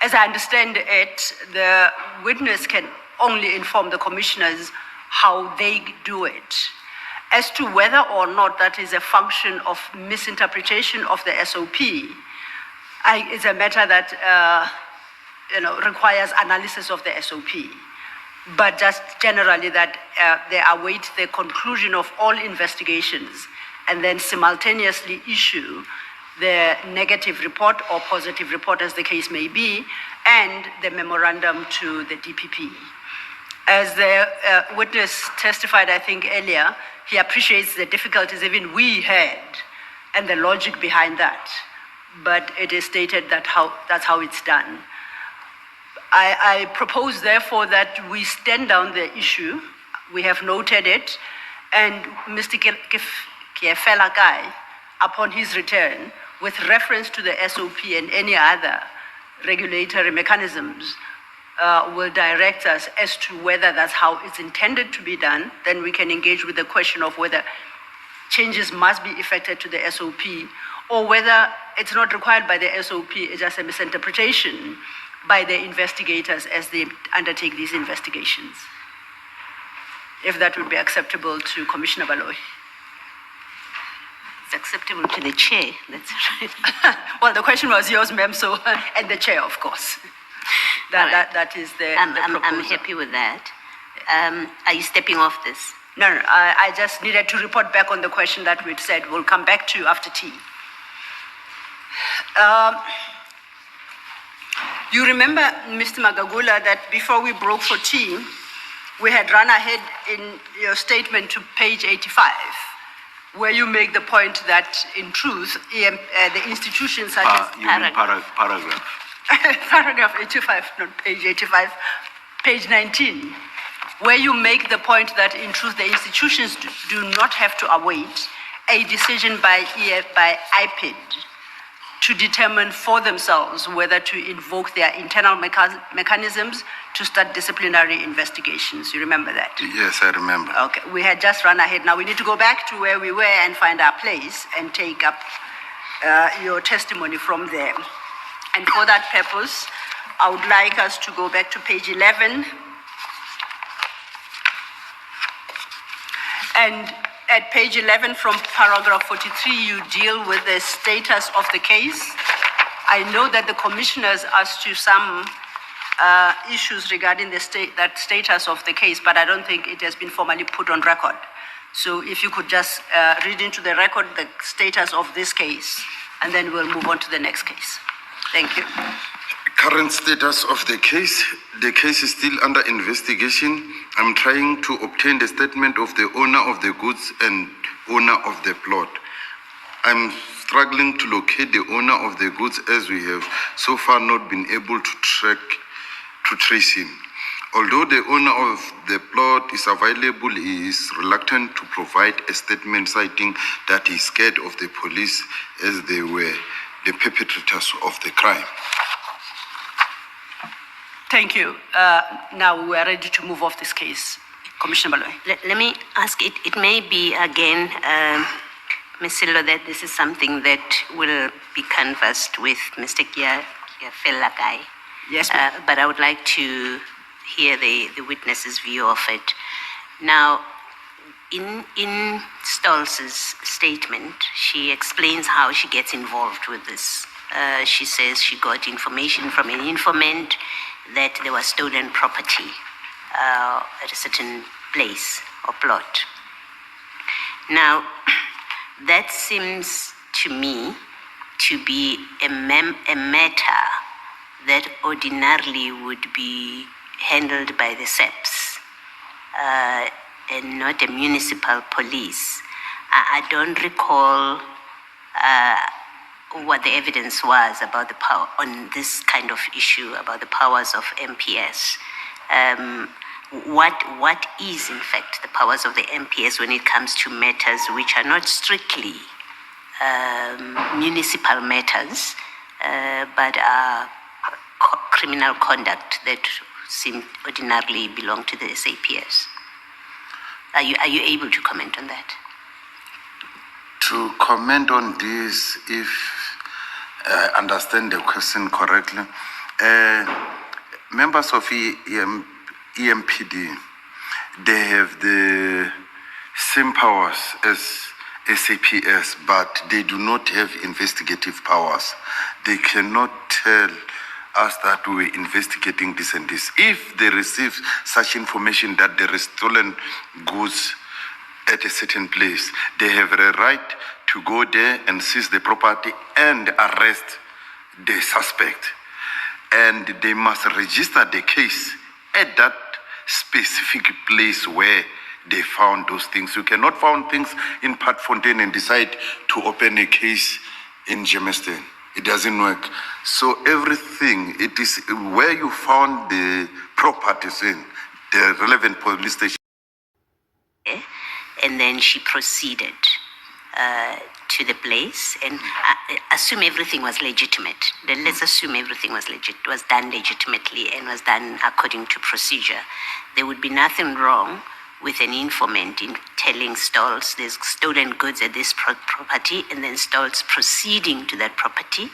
As I understand it, the witness can only inform the commissioners how they do it. As to whether or not that is a function of misinterpretation of the SOP, it's a matter that requires analysis of the SOP. But just generally that they await the conclusion of all investigations and then simultaneously issue the negative report or positive report, as the case may be, and the memorandum to the DPP. As the witness testified, I think, earlier, he appreciates the difficulties even we had and the logic behind that. But it is stated that that's how it's done. I propose, therefore, that we stand down the issue. We have noted it, and Mr. Kiefela, upon his return, with reference to the SOP and any other regulatory mechanisms, will direct us as to whether that's how it's intended to be done. Then we can engage with the question of whether changes must be effected to the SOP, or whether it's not required by the SOP, it's just a misinterpretation by the investigators as they undertake these investigations. If that would be acceptable to Commissioner Baloyi. It's acceptable to the chair, that's right. Well, the question was yours, ma'am, so, and the chair, of course. That is the proposal. I'm happy with that. Are you stepping off this? No, I just needed to report back on the question that we'd said. We'll come back to you after tea. You remember, Mr. Magagula, that before we broke for tea, we had run ahead in your statement to page 85, where you make the point that, in truth, the institutions such as... You mean paragraph. Paragraph 85, not page 85, page 19, where you make the point that, in truth, the institutions do not have to await a decision by IPID to determine for themselves whether to invoke their internal mechanisms to start disciplinary investigations. You remember that? Yes, I remember. Okay, we had just run ahead. Now we need to go back to where we were and find our place and take up your testimony from there. And for that purpose, I would like us to go back to page 11. And at page 11, from paragraph 43, you deal with the status of the case. I know that the commissioners asked you some issues regarding that status of the case, but I don't think it has been formally put on record. So if you could just read into the record the status of this case, and then we'll move on to the next case. Thank you. Current status of the case is still under investigation. I'm trying to obtain the statement of the owner of the goods and owner of the plot. I'm struggling to locate the owner of the goods, as we have so far not been able to trace him. Although the owner of the plot is available, he is reluctant to provide a statement citing that he's scared of the police, as they were the perpetrators of the crime. Thank you. Now we are ready to move off this case. Commissioner Baloyi. Let me ask, it may be again, Ms. Sillo, that this is something that will be canvassed with Mr. Kiefela. Yes, ma'am. But I would like to hear the witness's view of it. Now, in Stolz's statement, she explains how she gets involved with this. She says she got information from an informant that there was stolen property at a certain place or plot. Now, that seems to me to be a matter that ordinarily would be handled by the SEPs and not a municipal police. I don't recall what the evidence was about the power on this kind of issue, about the powers of MPS. What is, in fact, the powers of the MPS when it comes to matters which are not strictly municipal matters, but are criminal conduct that seem ordinarily belong to the SAPS? Are you able to comment on that? To comment on this, if I understand the question correctly, Members of EMPD, they have the same powers as SAPS, but they do not have investigative powers. They cannot tell us that we're investigating this and this. If they receive such information that there is stolen goods at a certain place, they have a right to go there and seize the property and arrest the suspect. And they must register the case at that specific place where they found those things. You cannot find things in Patfontein and decide to open a case in Germiston. It doesn't work. So everything, it is where you found the properties in, the relevant police station. And then she proceeded to the place and assume everything was legitimate. Then let's assume everything was was done legitimately and was done according to procedure. There would be nothing wrong with an informant in telling Stolz there's stolen goods at this property, and then Stolz proceeding to that property,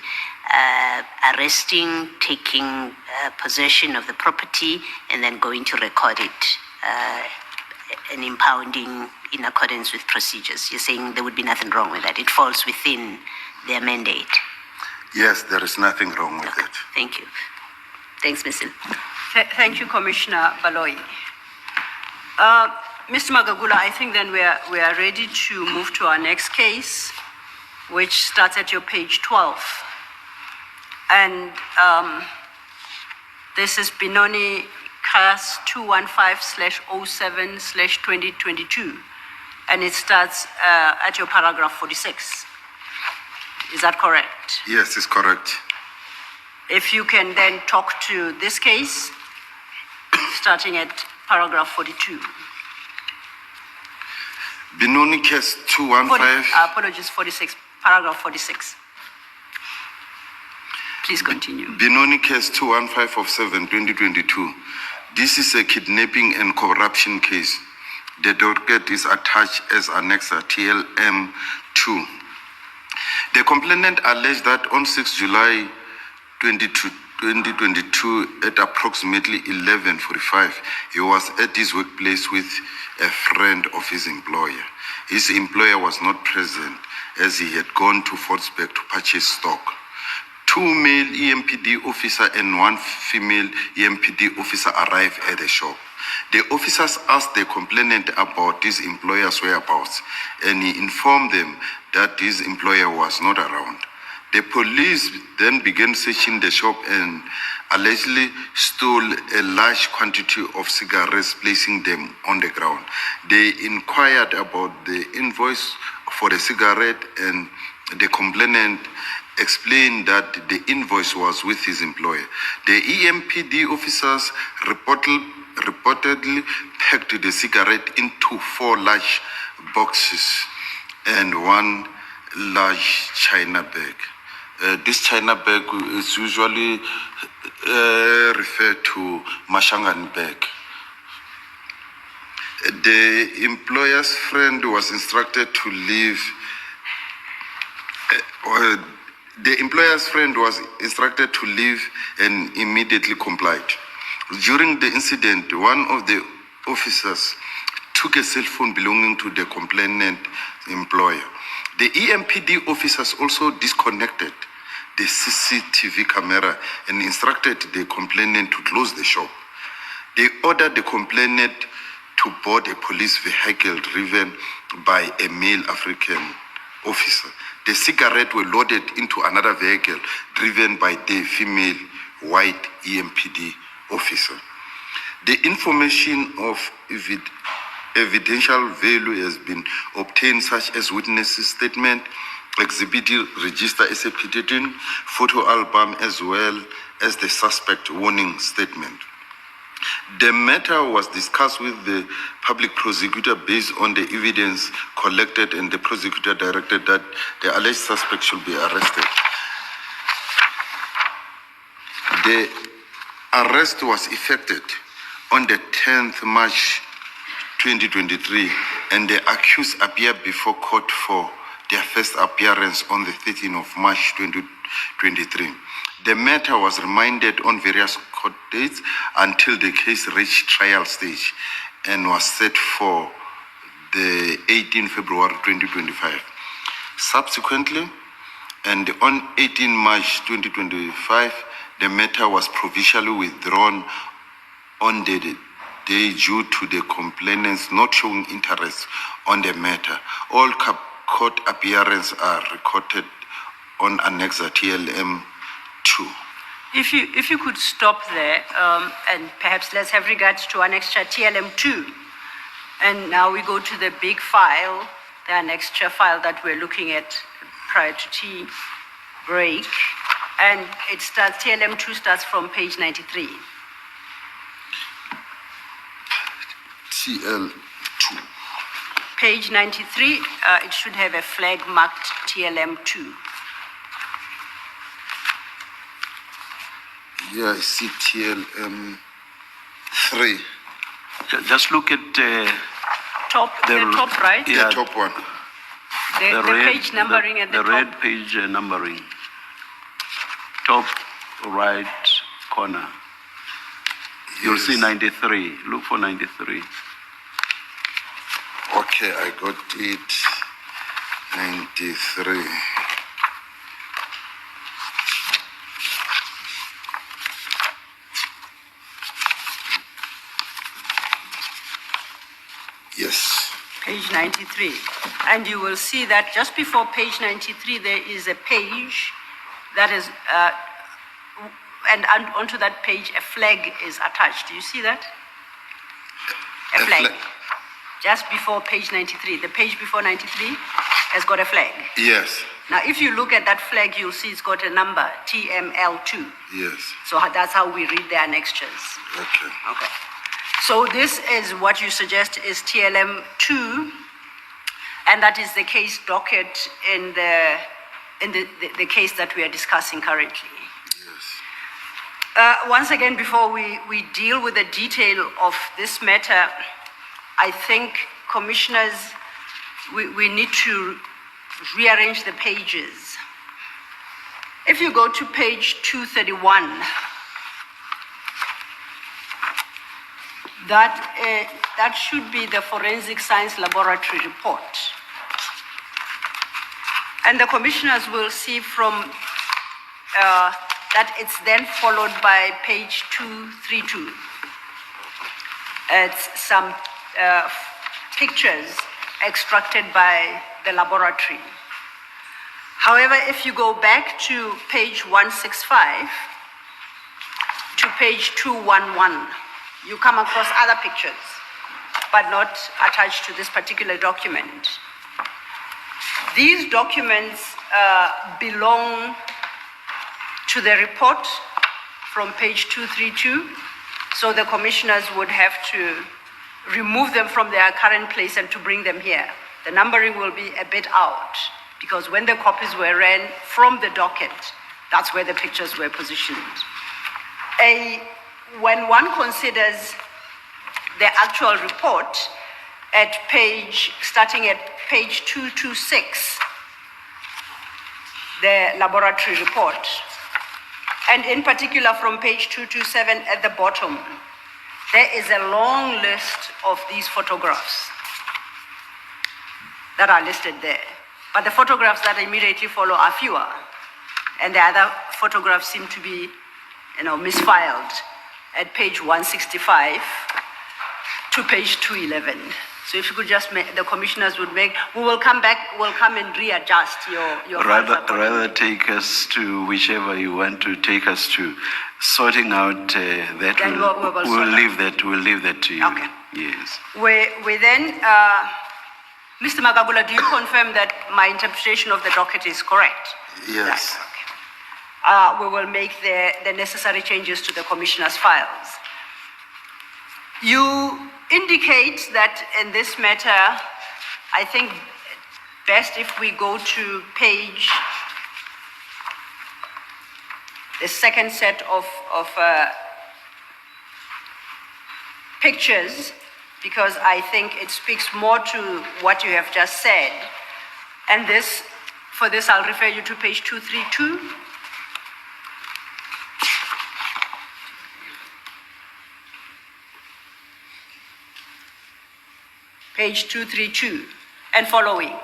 arresting, taking possession of the property, and then going to record it and impounding in accordance with procedures. You're saying there would be nothing wrong with that. It falls within their mandate. Yes, there is nothing wrong with it. Thank you. Thanks, Ms. Thank you, Commissioner Baloyi. Mr. Magagula, I think then we are ready to move to our next case, which starts at your page 12. And this is Benoni CAS 215/07/2022. And it starts at your paragraph 46. Is that correct? Yes, it's correct. If you can then talk to this case, starting at paragraph 42. Benoni case 215. Apologies, 46, paragraph 46. Please continue. Benoni case 215 of 7/2022. This is a kidnapping and corruption case. The docket is attached as Annexa TLM2. The complainant alleged that on 6 July 2022 at approximately 11:45, he was at his workplace with a friend of his employer. His employer was not present as he had gone to Fortsburg to purchase stock. 2 male EMPD officer and 1 female EMPD officer arrived at the shop. The officers asked the complainant about his employer's whereabouts, and he informed them that his employer was not around. The police then began searching the shop and allegedly stole a large quantity of cigarettes, placing them on the ground. They inquired about the invoice for the cigarette, and the complainant explained that the invoice was with his employer. The EMPD officers reportedly packed the cigarette into 4 large boxes and 1 large China bag. This China bag is usually referred to Mashangan bag. The employer's friend was instructed to leave. The employer's friend was instructed to leave and immediately complied. During the incident, one of the officers took a cell phone belonging to the complainant employer. The EMPD officers also disconnected the CCTV camera and instructed the complainant to close the shop. They ordered the complainant to board a police vehicle driven by a male African officer. The cigarettes were loaded into another vehicle driven by the female white EMPD officer. The information of evidential value has been obtained, such as witnesses' statement, exhibit register SAPD, photo album, as well as the suspect warning statement. The matter was discussed with the public prosecutor based on the evidence collected, and the prosecutor directed that the alleged suspect should be arrested. The arrest was effected on the 10th March 2023, and the accused appeared before court for their first appearance on the 13th of March 2023. The matter was remanded on various court dates until the case reached trial stage and was set for the 18 February 2025. Subsequently, and on 18 March 2025, the matter was provisionally withdrawn on the day due to the complainants not showing interest on the matter. All court appearances are recorded on Annexa TLM 2. If you could stop there, and perhaps let's have regards to Annexure TLM 2. And now we go to the big file, the Annexure file that we're looking at prior to tea break. And it starts, TLM 2 starts from page 93. TL2. Page 93, it should have a flag marked TLM 2. Yeah, I see TLM 3. Just look at Top, the top right? Yeah. The top one. The page numbering at the top. The red page numbering. Top right corner. You'll see 93. Look for 93. Okay, I got it. 93. Yes. Page 93. And you will see that just before page 93, there is a page that is, and onto that page, a flag is attached. Do you see that? A flag. Just before page 93. The page before 93 has got a flag. Yes. Now, if you look at that flag, you'll see it's got a number, TML2. Yes. So that's how we read the annexures. Okay. Okay. So this is what you suggest is TLM2, and that is the case docket in the case that we are discussing currently. Yes. Once again, before we deal with the detail of this matter, I think, commissioners, we need to rearrange the pages. If you go to page 231, that should be the Forensic Science Laboratory report. And the commissioners will see from that it's then followed by page 232. It's some pictures extracted by the laboratory. However, if you go back to page 165 to page 211, you come across other pictures, but not attached to this particular document. These documents belong to the report from page 232, so the commissioners would have to remove them from their current place and to bring them here. The numbering will be a bit out, because when the copies were ran from the docket, that's where the pictures were positioned. When one considers the actual report starting at page 226, the laboratory report, and in particular from page 227 at the bottom, there is a long list of these photographs that are listed there. But the photographs that immediately follow are fewer, and the other photographs seem to be, misfiled at page 165 to page 211. So if you could just the commissioners would we will come and readjust your Rather take us to whichever you want to take us to. Sorting out that, Then we'll leave that to you. Okay. Yes. We then, Mr. Magagula, do you confirm that my interpretation of the docket is correct? Yes. Right, okay. We will make the necessary changes to the commissioner's files. You indicate that in this matter, I think best if we go to the second set of pictures, because I think it speaks more to what you have just said. And for this, I'll refer you to page 232. page 232 and following.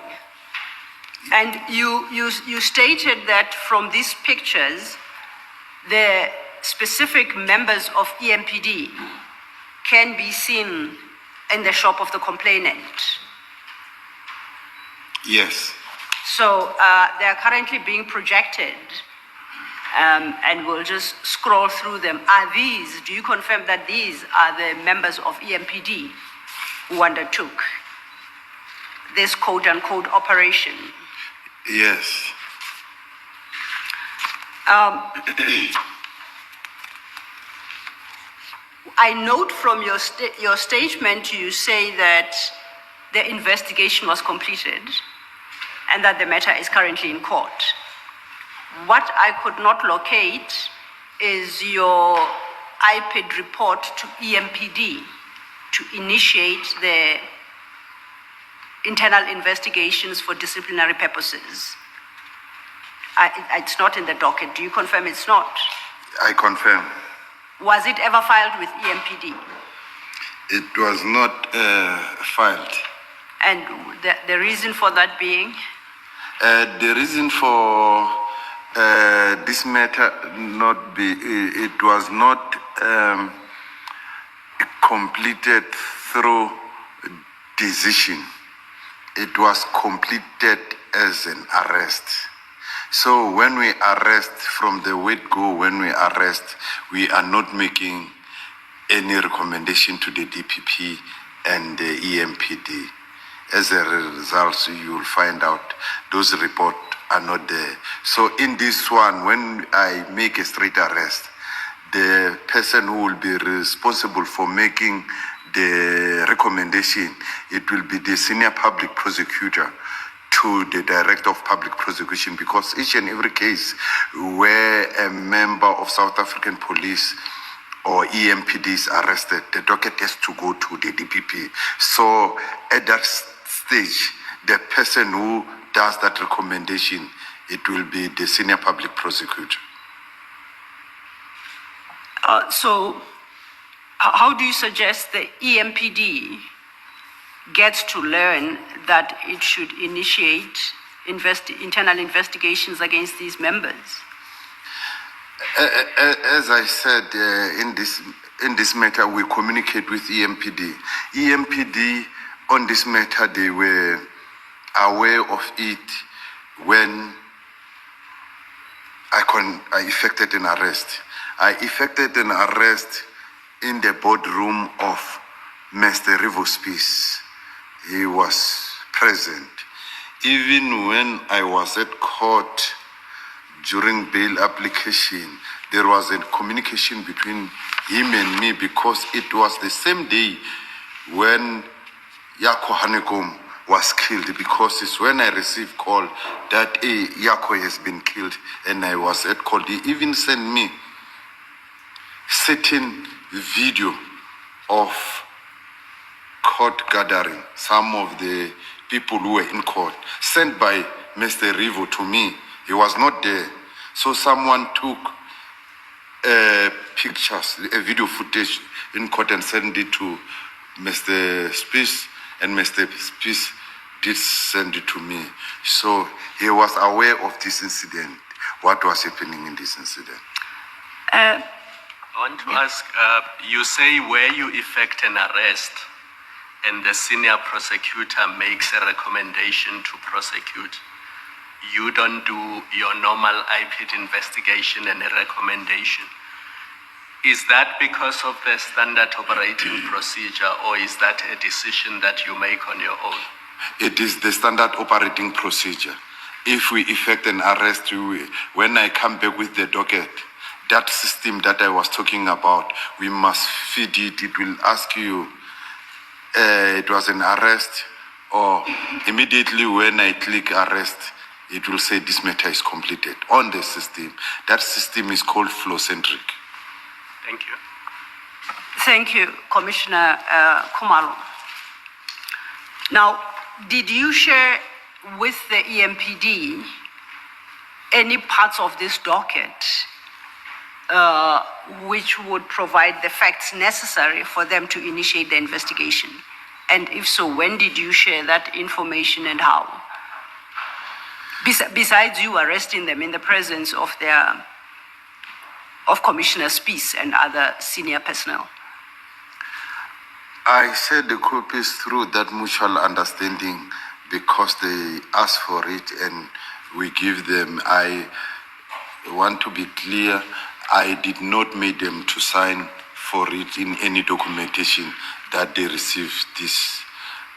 And you stated that from these pictures, the specific members of EMPD can be seen in the shop of the complainant. Yes. So they are currently being projected, and we'll just scroll through them. Do you confirm that these are the members of EMPD who undertook this quote-unquote operation? Yes. I note from your statement, you say that the investigation was completed and that the matter is currently in court. What I could not locate is your IPID report to EMPD to initiate the internal investigations for disciplinary purposes. It's not in the docket. Do you confirm it's not? I confirm. Was it ever filed with EMPD? It was not filed. And the reason for that being? The reason for this matter not be, it was not completed through decision. It was completed as an arrest. So when we arrest, from the word go, when we arrest, we are not making any recommendation to the DPP and the EMPD. As a result, you will find out those reports are not there. So in this one, when I make a straight arrest, the person who will be responsible for making the recommendation, it will be the senior public prosecutor to the director of public prosecution, because each and every case where a member of South African police or EMPD is arrested, the docket has to go to the DPP. So at that stage, the person who does that recommendation, it will be the senior public prosecutor. So how do you suggest the EMPD gets to learn that it should initiate internal investigations against these members? As I said, in this matter, we communicate with EMPD. EMPD, on this matter, they were aware of it when I effected an arrest. I effected an arrest in the boardroom of Mr. Rivo's Peace. He was present. Even when I was at court during bail application, there was a communication between him and me, because it was the same day when Yako Hanekom was killed, because it's when I received call that Yako has been killed, and I was at court. He even sent me certain video of court gathering, some of the people who were in court, sent by Mr. Rivo to me. He was not there. So someone took pictures, a video footage in court, and sent it to Mr. Spies, and Mr. Spies did send it to me. So he was aware of this incident, what was happening in this incident. I want to ask, you say where you effect an arrest and the senior prosecutor makes a recommendation to prosecute, you don't do your normal IPID investigation and a recommendation. Is that because of the standard operating procedure, or is that a decision that you make on your own? It is the standard operating procedure. If we effect an arrest, when I come back with the docket, that system that I was talking about, we must feed it. It will ask you, it was an arrest, or immediately when I click arrest, it will say this matter is completed on the system. That system is called flow-centric. Thank you. Thank you, Commissioner Khumalo. Now, did you share with the EMPD any parts of this docket which would provide the facts necessary for them to initiate the investigation? And if so, when did you share that information and how? Besides you arresting them in the presence of Commissioner Spies and other senior personnel. I shared the copies through that mutual understanding because they asked for it and we give them. I want to be clear, I did not make them to sign for it in any documentation that they received this.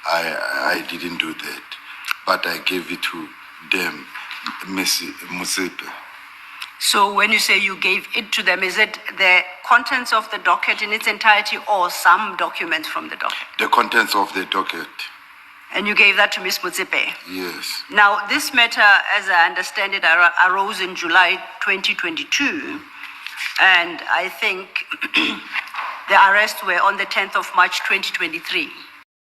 I didn't do that, but I gave it to them, Ms. Musepe. So when you say you gave it to them, is it the contents of the docket in its entirety or some documents from the docket? The contents of the docket, And you gave that to Ms. Mutsepe? yes. Now, this matter, as I understand it, arose in July 2022, and I think the arrests were on the 10th of March 2023.